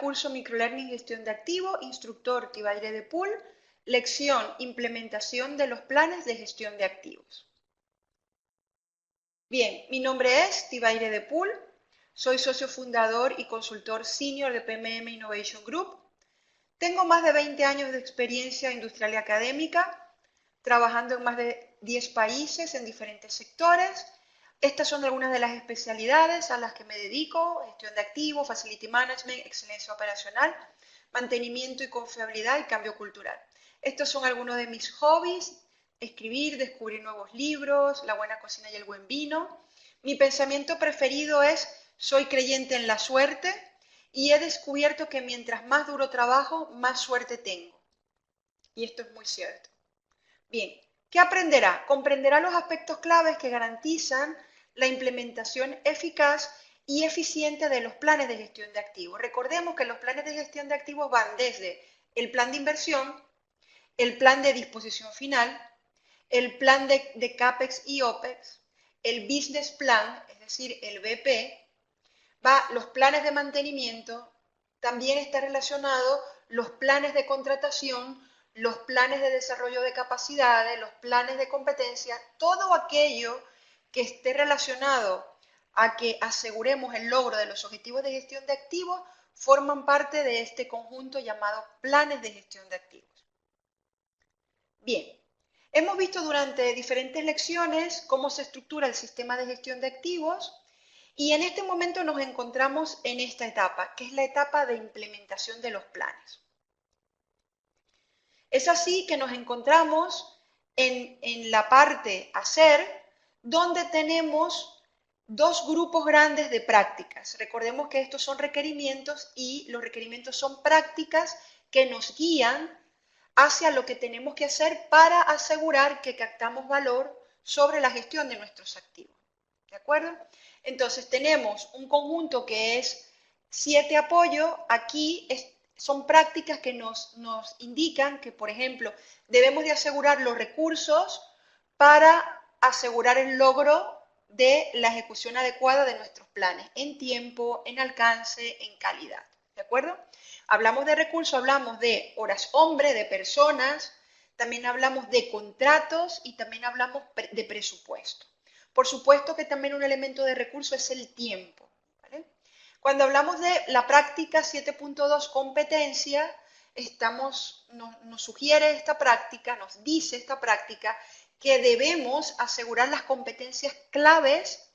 curso Microlearning Gestión de Activos, instructor Tibaire de Pool, lección Implementación de los planes de gestión de activos. Bien, mi nombre es Tibaire de Pool, soy socio fundador y consultor senior de PMM Innovation Group. Tengo más de 20 años de experiencia industrial y académica, trabajando en más de 10 países en diferentes sectores. Estas son algunas de las especialidades a las que me dedico: gestión de activos, facility management, excelencia operacional, mantenimiento y confiabilidad y cambio cultural. Estos son algunos de mis hobbies: escribir, descubrir nuevos libros, la buena cocina y el buen vino. Mi pensamiento preferido es: soy creyente en la suerte y he descubierto que mientras más duro trabajo, más suerte tengo. Y esto es muy cierto. Bien, ¿qué aprenderá? Comprenderá los aspectos claves que garantizan la implementación eficaz y eficiente de los planes de gestión de activos. Recordemos que los planes de gestión de activos van desde el plan de inversión, el plan de disposición final, el plan de CAPEX y OPEX, el business plan, es decir, el BP, los planes de mantenimiento, también está relacionado los planes de contratación, los planes de desarrollo de capacidades, los planes de competencia, todo aquello que esté relacionado a que aseguremos el logro de los objetivos de gestión de activos forman parte de este conjunto llamado planes de gestión de activos. Bien, hemos visto durante diferentes lecciones cómo se estructura el sistema de gestión de activos y en este momento nos encontramos en esta etapa, que es la etapa de implementación de los planes. Es así que nos encontramos en la parte hacer, donde tenemos dos grupos grandes de prácticas. Recordemos que estos son requerimientos y los requerimientos son prácticas que nos guían hacia lo que tenemos que hacer para asegurar que captamos valor sobre la gestión de nuestros activos. ¿De acuerdo? Entonces tenemos un conjunto que es 7 apoyos. Aquí son prácticas que nos indican que, por ejemplo, debemos de asegurar los recursos para asegurar el logro de la ejecución adecuada de nuestros planes, en tiempo, en alcance, en calidad. ¿De acuerdo? Hablamos de recursos, hablamos de horas hombre, de personas, también hablamos de contratos y también hablamos de presupuesto. Por supuesto que también un elemento de recurso es el tiempo, ¿vale? Cuando hablamos de la práctica 7.2 competencia, nos sugiere esta práctica, nos dice esta práctica que debemos asegurar las competencias claves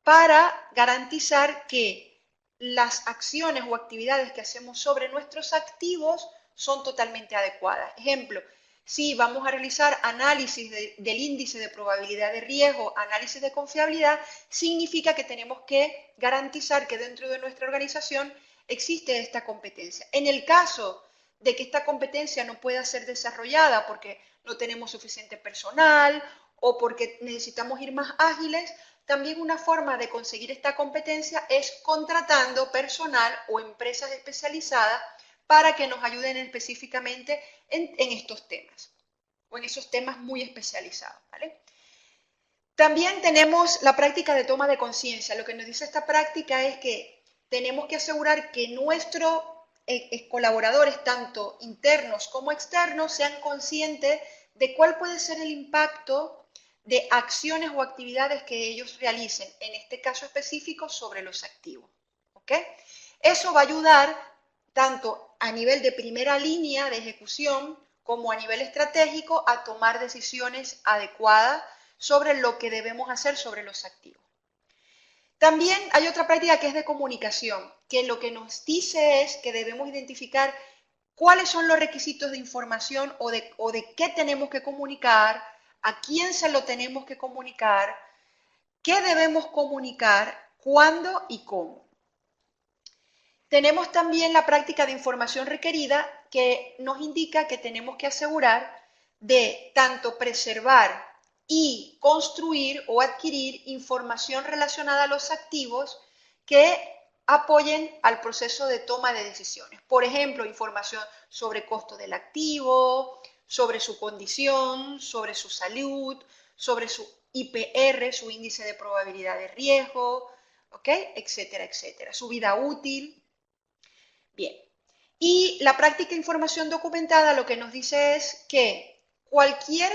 para garantizar que las acciones o actividades que hacemos sobre nuestros activos son totalmente adecuadas. Ejemplo, si vamos a realizar análisis del índice de probabilidad de riesgo, análisis de confiabilidad, significa que tenemos que garantizar que dentro de nuestra organización existe esta competencia. En el caso de que esta competencia no pueda ser desarrollada porque no tenemos suficiente personal o porque necesitamos ir más ágiles, también una forma de conseguir esta competencia es contratando personal o empresas especializadas para que nos ayuden específicamente en estos temas, o en esos temas muy especializados, ¿vale? También tenemos la práctica de toma de conciencia. Lo que nos dice esta práctica es que tenemos que asegurar que nuestros colaboradores, tanto internos como externos, sean conscientes de cuál puede ser el impacto de acciones o actividades que ellos realicen, en este caso específico sobre los activos. ¿Ok? Eso va a ayudar tanto a nivel de primera línea de ejecución como a nivel estratégico a tomar decisiones adecuadas sobre lo que debemos hacer sobre los activos. También hay otra práctica que es de comunicación, que lo que nos dice es que debemos identificar cuáles son los requisitos de información o de qué tenemos que comunicar, a quién se lo tenemos que comunicar, qué debemos comunicar, cuándo y cómo. Tenemos también la práctica de información requerida, que nos indica que tenemos que asegurar de tanto preservar y construir o adquirir información relacionada a los activos que apoyen al proceso de toma de decisiones. Por ejemplo, información sobre costo del activo, sobre su condición, sobre su salud, sobre su IPR, su índice de probabilidad de riesgo, ¿ok? Etcétera, etcétera. Su vida útil. Bien. Y la práctica información documentada lo que nos dice es que cualquier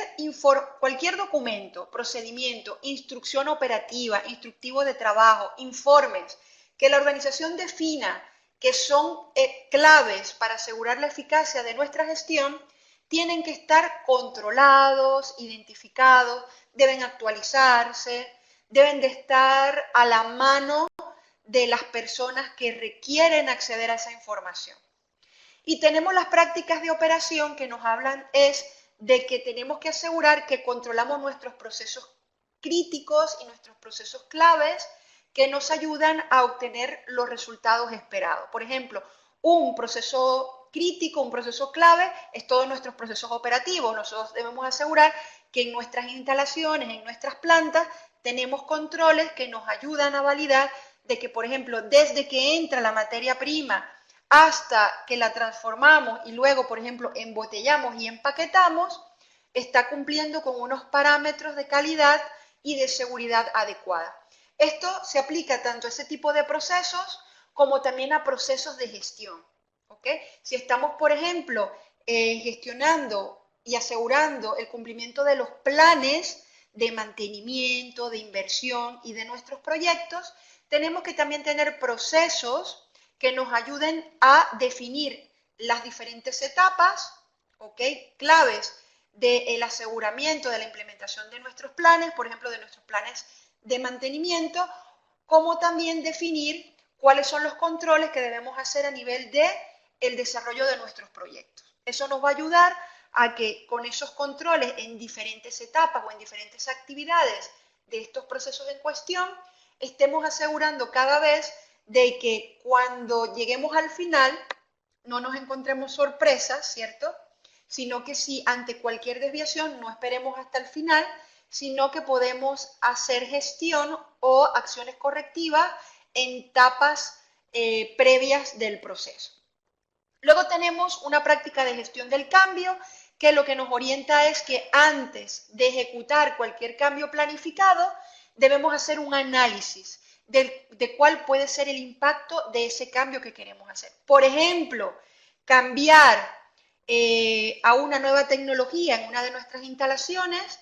documento, procedimiento, instrucción operativa, instructivo de trabajo, informes que la organización defina que son claves para asegurar la eficacia de nuestra gestión, tienen que estar controlados, identificados, deben actualizarse, deben de estar a la mano de las personas que requieren acceder a esa información. Y tenemos las prácticas de operación que nos hablan es de que tenemos que asegurar que controlamos nuestros procesos críticos y nuestros procesos claves que nos ayudan a obtener los resultados esperados. Por ejemplo, un proceso crítico, un proceso clave, es todos nuestros procesos operativos. Nosotros debemos asegurar que en nuestras instalaciones, en nuestras plantas, tenemos controles que nos ayudan a validar de que, por ejemplo, desde que entra la materia prima hasta que la transformamos y luego, por ejemplo, embotellamos y empaquetamos, está cumpliendo con unos parámetros de calidad y de seguridad adecuada. Esto se aplica tanto a ese tipo de procesos como también a procesos de gestión. ¿Okay? Si estamos, por ejemplo, gestionando y asegurando el cumplimiento de los planes de mantenimiento, de inversión y de nuestros proyectos, tenemos que también tener procesos que nos ayuden a definir las diferentes etapas, ¿okay? Claves del aseguramiento de la implementación de nuestros planes, por ejemplo, de nuestros planes de mantenimiento, como también definir cuáles son los controles que debemos hacer a nivel de el desarrollo de nuestros proyectos. Eso nos va a ayudar a que con esos controles en diferentes etapas o en diferentes actividades de estos procesos en cuestión, estemos asegurando cada vez de que cuando lleguemos al final no nos encontremos sorpresas, ¿cierto? Sino que si ante cualquier desviación no esperemos hasta el final, sino que podemos hacer gestión o acciones correctivas en etapas previas del proceso. Luego tenemos una práctica de gestión del cambio, que lo que nos orienta es que antes de ejecutar cualquier cambio planificado, debemos hacer un análisis de cuál puede ser el impacto de ese cambio que queremos hacer. Por ejemplo, cambiar a una nueva tecnología en una de nuestras instalaciones.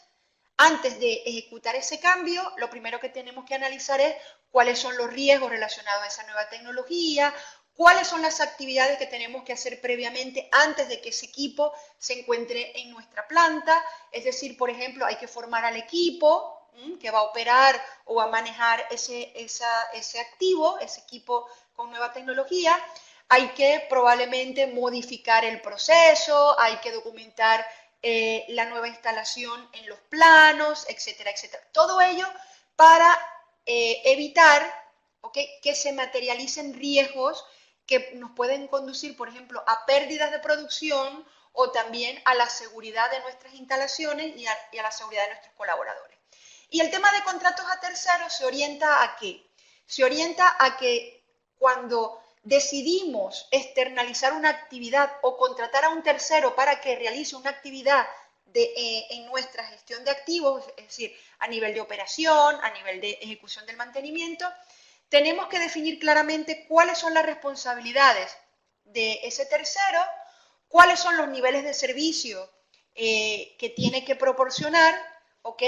Antes de ejecutar ese cambio, lo primero que tenemos que analizar es cuáles son los riesgos relacionados a esa nueva tecnología, cuáles son las actividades que tenemos que hacer previamente antes de que ese equipo se encuentre en nuestra planta. Es decir, por ejemplo, hay que formar al equipo que va a operar o va a manejar ese activo, ese equipo con nueva tecnología. Hay que probablemente modificar el proceso, hay que documentar la nueva instalación en los planos, etcétera, etcétera. Todo ello para evitar, ¿okay?, que se materialicen riesgos que nos pueden conducir, por ejemplo, a pérdidas de producción o también a la seguridad de nuestras instalaciones y a la seguridad de nuestros colaboradores. Y el tema de contratos a terceros se orienta ¿a qué? Se orienta a que cuando decidimos externalizar una actividad o contratar a un tercero para que realice una actividad en nuestra gestión de activos, es decir, a nivel de operación, a nivel de ejecución del mantenimiento, tenemos que definir claramente cuáles son las responsabilidades de ese tercero, cuáles son los niveles de servicio que tiene que proporcionar, ¿ok?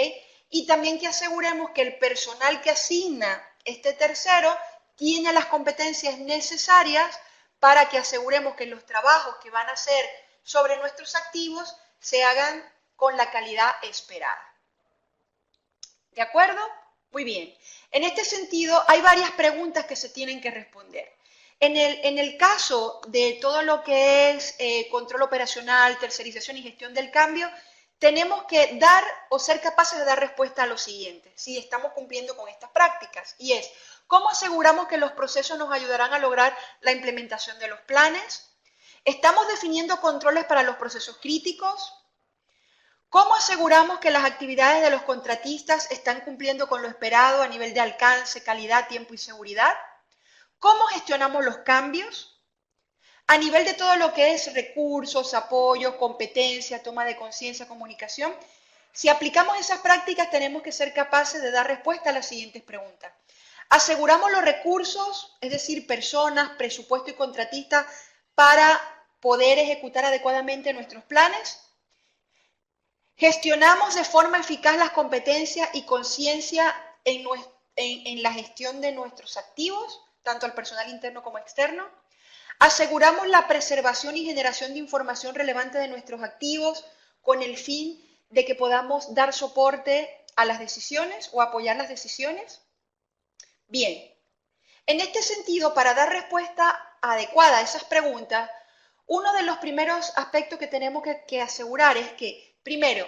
Y también que aseguremos que el personal que asigna este tercero tiene las competencias necesarias para que aseguremos que los trabajos que van a hacer sobre nuestros activos se hagan con la calidad esperada. ¿De acuerdo? Muy bien. En este sentido, hay varias preguntas que se tienen que responder. En el caso de todo lo que es control operacional, tercerización y gestión del cambio, tenemos que dar o ser capaces de dar respuesta a lo siguiente, si estamos cumpliendo con estas prácticas, y es, ¿cómo aseguramos que los procesos nos ayudarán a lograr la implementación de los planes? ¿Estamos definiendo controles para los procesos críticos? ¿Cómo aseguramos que las actividades de los contratistas están cumpliendo con lo esperado a nivel de alcance, calidad, tiempo y seguridad? ¿Cómo gestionamos los cambios? A nivel de todo lo que es recursos, apoyo, competencia, toma de conciencia, comunicación, si aplicamos esas prácticas tenemos que ser capaces de dar respuesta a las siguientes preguntas. Aseguramos los recursos, es decir, personas, presupuesto y contratistas para poder ejecutar adecuadamente nuestros planes. Gestionamos de forma eficaz las competencias y conciencia en la gestión de nuestros activos, tanto al personal interno como externo. Aseguramos la preservación y generación de información relevante de nuestros activos con el fin de que podamos dar soporte a las decisiones o apoyar las decisiones. Bien, en este sentido, para dar respuesta adecuada a esas preguntas, uno de los primeros aspectos que tenemos que asegurar es que, primero,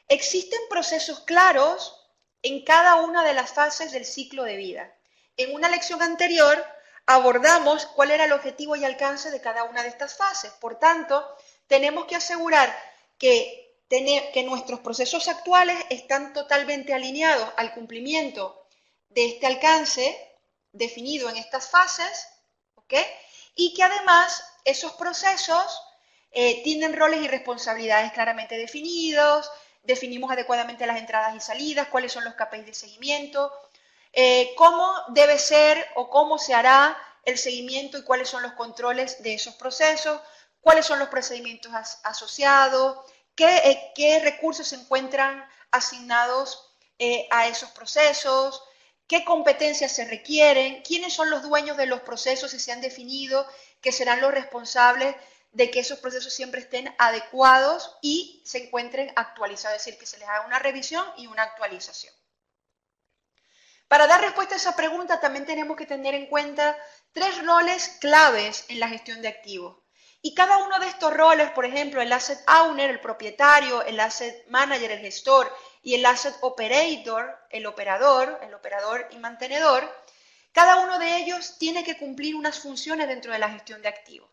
existen procesos claros en cada una de las fases del ciclo de vida. En una lección anterior abordamos cuál era el objetivo y alcance de cada una de estas fases. Por tanto, tenemos que asegurar que nuestros procesos actuales están totalmente alineados al cumplimiento de este alcance definido en estas fases, ¿ok? Y que además esos procesos tienen roles y responsabilidades claramente definidos, definimos adecuadamente las entradas y salidas, cuáles son los KPIs de seguimiento, cómo debe ser o cómo se hará el seguimiento y cuáles son los controles de esos procesos, cuáles son los procedimientos asociados, qué recursos se encuentran asignados a esos procesos, qué competencias se requieren, quiénes son los dueños de los procesos y se han definido que serán los responsables de que esos procesos siempre estén adecuados y se encuentren actualizados, es decir, que se les haga una revisión y una actualización. Para dar respuesta a esa pregunta también tenemos que tener en cuenta 3 roles claves en la gestión de activos. Y cada uno de estos roles, por ejemplo, el Asset Owner, el propietario, el Asset Manager, el gestor, y el Asset Operator, el operador y mantenedor, cada uno de ellos tiene que cumplir unas funciones dentro de la gestión de activos.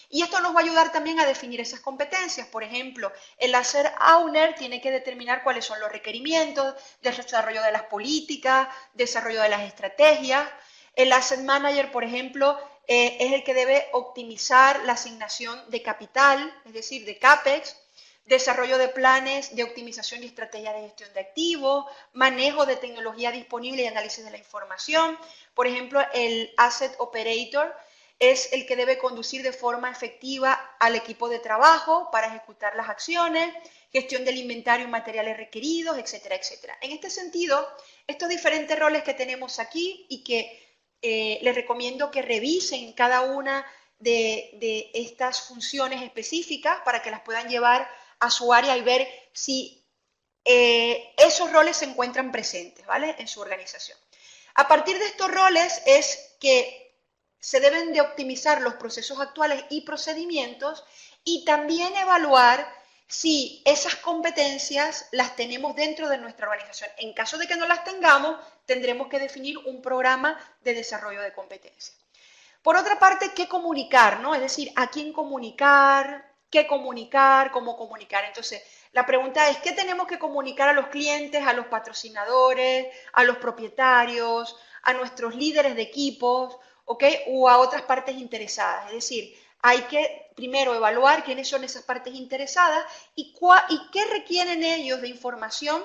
Y esto nos va a ayudar también a definir esas competencias. Por ejemplo, el Asset Owner tiene que determinar cuáles son los requerimientos, desarrollo de las políticas, desarrollo de las estrategias. El Asset Manager, por ejemplo, es el que debe optimizar la asignación de capital, es decir, de CAPEX, desarrollo de planes de optimización y estrategia de gestión de activos, manejo de tecnología disponible y análisis de la información. Por ejemplo, el Asset Operator es el que debe conducir de forma efectiva al equipo de trabajo para ejecutar las acciones, gestión del inventario y materiales requeridos, etcétera, etcétera. En este sentido, estos diferentes roles que tenemos aquí y que les recomiendo que revisen cada una de estas funciones específicas para que las puedan llevar a su área y ver si esos roles se encuentran presentes, ¿vale? En su organización. A partir de estos roles es que se deben de optimizar los procesos actuales y procedimientos y también evaluar si esas competencias las tenemos dentro de nuestra organización. En caso de que no las tengamos, tendremos que definir un programa de desarrollo de competencias. Por otra parte, ¿qué comunicar? ¿No? Es decir, ¿a quién comunicar? ¿Qué comunicar? ¿Cómo comunicar? Entonces, la pregunta es, ¿qué tenemos que comunicar a los clientes, a los patrocinadores, a los propietarios, a nuestros líderes de equipos, ¿ok? O a otras partes interesadas? Es decir, hay que primero evaluar quiénes son esas partes interesadas y qué requieren ellos de información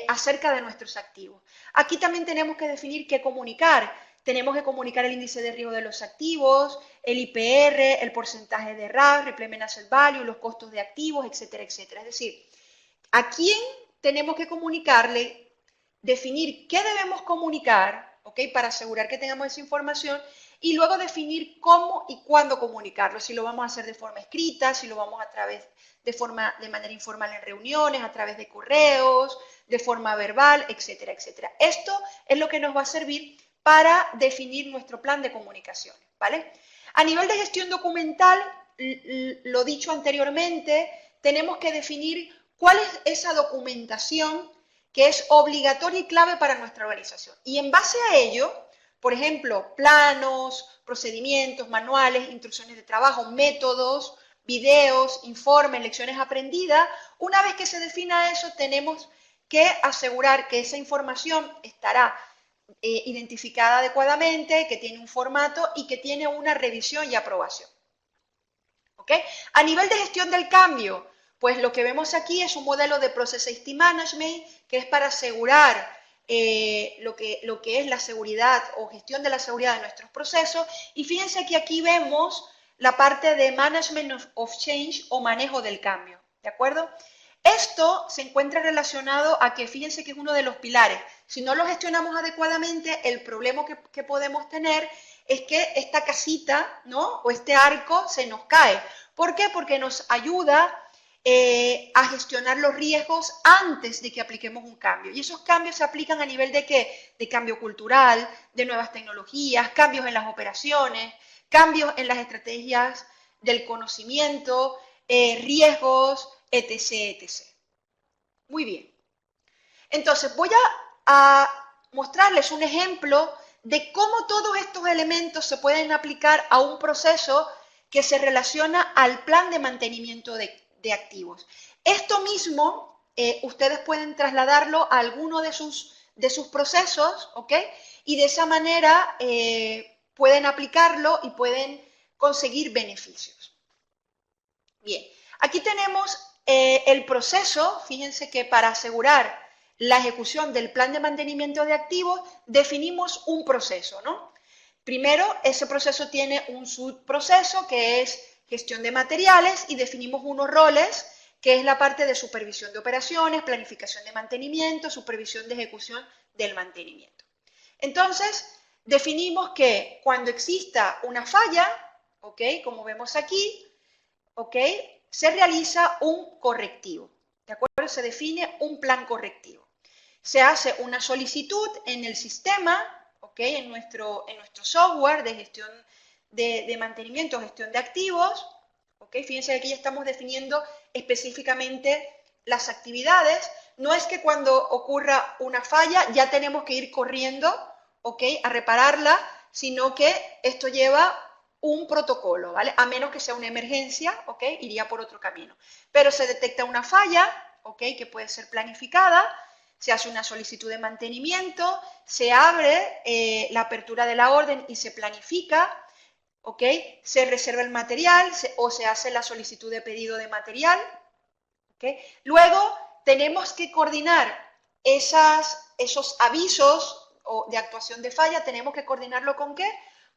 acerca de nuestros activos. Aquí también tenemos que definir qué comunicar. Tenemos que comunicar el índice de riesgo de los activos, el IPR, el porcentaje de RAV, Repayment Asset Value, los costos de activos, etcétera, etcétera. Es decir, ¿a quién tenemos que comunicarle? Definir qué debemos comunicar, ¿ok? Para asegurar que tengamos esa información y luego definir cómo y cuándo comunicarlo. Si lo vamos a hacer de forma escrita, si lo vamos a través de manera informal en reuniones, a través de correos, de forma verbal, etcétera, etcétera. Esto es lo que nos va a servir para definir nuestro plan de comunicaciones, ¿vale? A nivel de gestión documental, lo dicho anteriormente, tenemos que definir cuál es esa documentación que es obligatoria y clave para nuestra organización. Y en base a ello, por ejemplo, planos, procedimientos, manuales, instrucciones de trabajo, métodos, videos, informes, lecciones aprendidas, una vez que se defina eso, tenemos que asegurar que esa información estará identificada adecuadamente, que tiene un formato y que tiene una revisión y aprobación. ¿Ok? A nivel de gestión del cambio, pues lo que vemos aquí es un modelo de Process Safety Management que es para asegurar lo que es la seguridad o gestión de la seguridad de nuestros procesos. Y fíjense que aquí vemos la parte de Management of Change o manejo del cambio, ¿de acuerdo? Esto se encuentra relacionado a que, fíjense que es uno de los pilares. Si no lo gestionamos adecuadamente, el problema que podemos tener es que esta casita, ¿no? O este arco se nos cae. ¿Por qué? Porque nos ayuda a gestionar los riesgos antes de que apliquemos un cambio. Y esos cambios se aplican a nivel de ¿qué? De cambio cultural, de nuevas tecnologías, cambios en las operaciones, cambios en las estrategias del conocimiento, riesgos, etc, etc. Muy bien. Entonces, voy a mostrarles un ejemplo de cómo todos estos elementos se pueden aplicar a un proceso que se relaciona al plan de mantenimiento de activos. Esto mismo, ustedes pueden trasladarlo a alguno de sus procesos, ¿ok? Y de esa manera pueden aplicarlo y pueden conseguir beneficios. Bien, aquí tenemos el proceso. Fíjense que para asegurar la ejecución del plan de mantenimiento de activos definimos un proceso, ¿no? Primero, ese proceso tiene un subproceso que es gestión de materiales y definimos unos roles que es la parte de supervisión de operaciones, planificación de mantenimiento, supervisión de ejecución del mantenimiento. Entonces, definimos que cuando exista una falla, ¿ok? Como vemos aquí, ¿ok? Se realiza un correctivo, ¿de acuerdo? Se define un plan correctivo. Se hace una solicitud en el sistema, ¿ok? En nuestro software de gestión de mantenimiento, gestión de activos, ¿ok? Fíjense que aquí ya estamos definiendo específicamente las actividades. No es que cuando ocurra una falla ya tenemos que ir corriendo, ¿ok? A repararla, sino que esto lleva un protocolo, ¿vale? A menos que sea una emergencia, ¿ok? Iría por otro camino. Pero se detecta una falla, ¿ok? Que puede ser planificada, se hace una solicitud de mantenimiento, se abre la apertura de la orden y se planifica, ¿ok? Se reserva el material o se hace la solicitud de pedido de material, ¿ok? Luego tenemos que coordinar esos avisos de actuación de falla, tenemos que coordinarlo ¿con qué?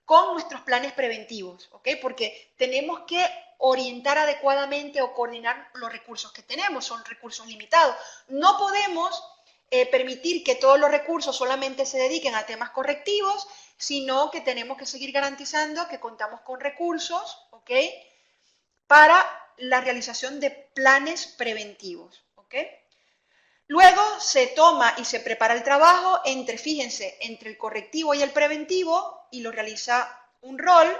Con nuestros planes preventivos, ¿ok? Porque tenemos que orientar adecuadamente o coordinar los recursos que tenemos, son recursos limitados. No podemos permitir que todos los recursos solamente se dediquen a temas correctivos, sino que tenemos que seguir garantizando que contamos con recursos, ¿ok? Para la realización de planes preventivos, ¿ok? Luego se toma y se prepara el trabajo fíjense, entre el correctivo y el preventivo y lo realiza un rol.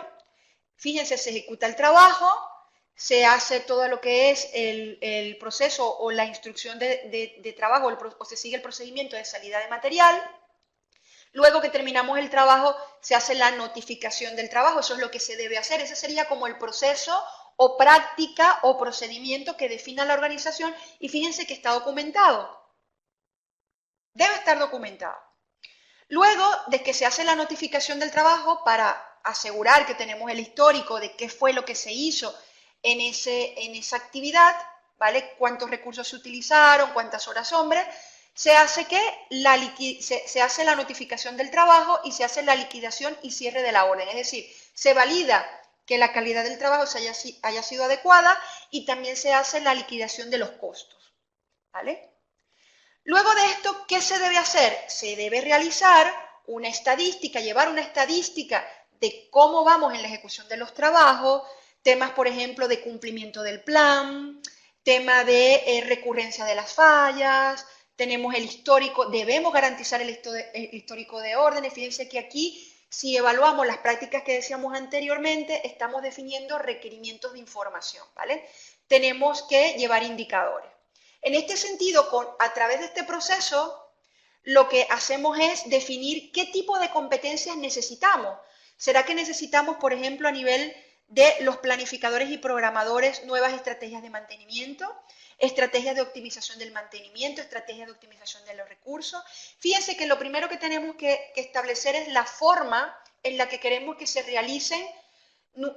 Fíjense, se ejecuta el trabajo, se hace todo lo que es el proceso o la instrucción de trabajo o se sigue el procedimiento de salida de material. Luego que terminamos el trabajo, se hace la notificación del trabajo, eso es lo que se debe hacer, ese sería como el proceso o práctica o procedimiento que defina la organización y fíjense que está documentado. Debe estar documentado. Luego de que se hace la notificación del trabajo para asegurar que tenemos el histórico de qué fue lo que se hizo en esa actividad, ¿vale? Cuántos recursos se utilizaron, cuántas horas hombre, se hace se hace la notificación del trabajo y se hace la liquidación y cierre de la orden. Es decir, se valida que la calidad del trabajo haya sido adecuada y también se hace la liquidación de los costos, ¿vale? Luego de esto, ¿qué se debe hacer? Se debe realizar una estadística, llevar una estadística de cómo vamos en la ejecución de los trabajos, temas, por ejemplo, de cumplimiento del plan, tema de recurrencia de las fallas, tenemos el histórico, debemos garantizar el histórico de órdenes. Fíjense que aquí, si evaluamos las prácticas que decíamos anteriormente, estamos definiendo requerimientos de información, ¿vale? Tenemos que llevar indicadores. En este sentido, a través de este proceso, lo que hacemos es definir qué tipo de competencias necesitamos. ¿Será que necesitamos, por ejemplo, a nivel de los planificadores y programadores, nuevas estrategias de mantenimiento, estrategias de optimización del mantenimiento, estrategias de optimización de los recursos? Fíjense que lo primero que tenemos que establecer es la forma en la que queremos que se realicen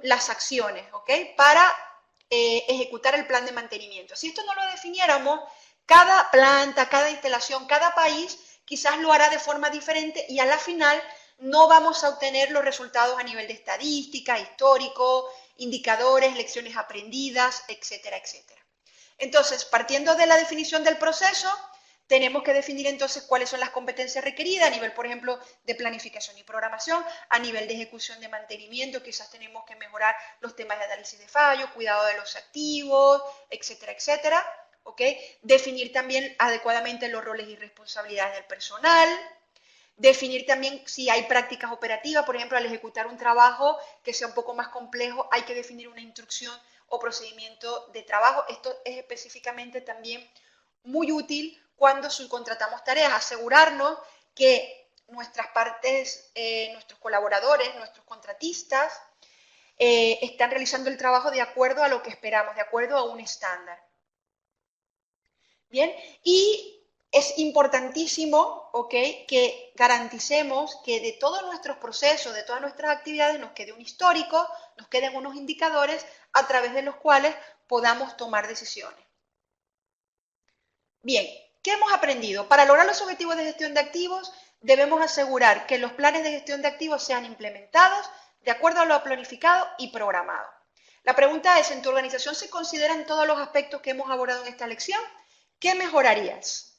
las acciones, ¿ok? Para ejecutar el plan de mantenimiento. Si esto no lo definiéramos, cada planta, cada instalación, cada país quizás lo hará de forma diferente y a la final no vamos a obtener los resultados a nivel de estadística, histórico, indicadores, lecciones aprendidas, etcétera, etcétera. Entonces, partiendo de la definición del proceso, tenemos que definir entonces cuáles son las competencias requeridas a nivel, por ejemplo, de planificación y programación, a nivel de ejecución de mantenimiento, quizás tenemos que mejorar los temas de análisis de fallos, cuidado de los activos, etcétera, etcétera. ¿Ok? Definir también adecuadamente los roles y responsabilidades del personal, definir también si hay prácticas operativas, por ejemplo, al ejecutar un trabajo que sea un poco más complejo, hay que definir una instrucción o procedimiento de trabajo. Esto es específicamente también muy útil cuando subcontratamos tareas, asegurarnos que nuestras partes, nuestros colaboradores, nuestros contratistas, están realizando el trabajo de acuerdo a lo que esperamos, de acuerdo a un estándar. Bien, y es importantísimo, ¿ok?, que garanticemos que de todos nuestros procesos, de todas nuestras actividades, nos quede un histórico, nos queden unos indicadores a través de los cuales podamos tomar decisiones. Bien, ¿qué hemos aprendido? Para lograr los objetivos de gestión de activos, debemos asegurar que los planes de gestión de activos sean implementados de acuerdo a lo planificado y programado. La pregunta es, ¿en tu organización se consideran todos los aspectos que hemos abordado en esta lección? ¿Qué mejorarías?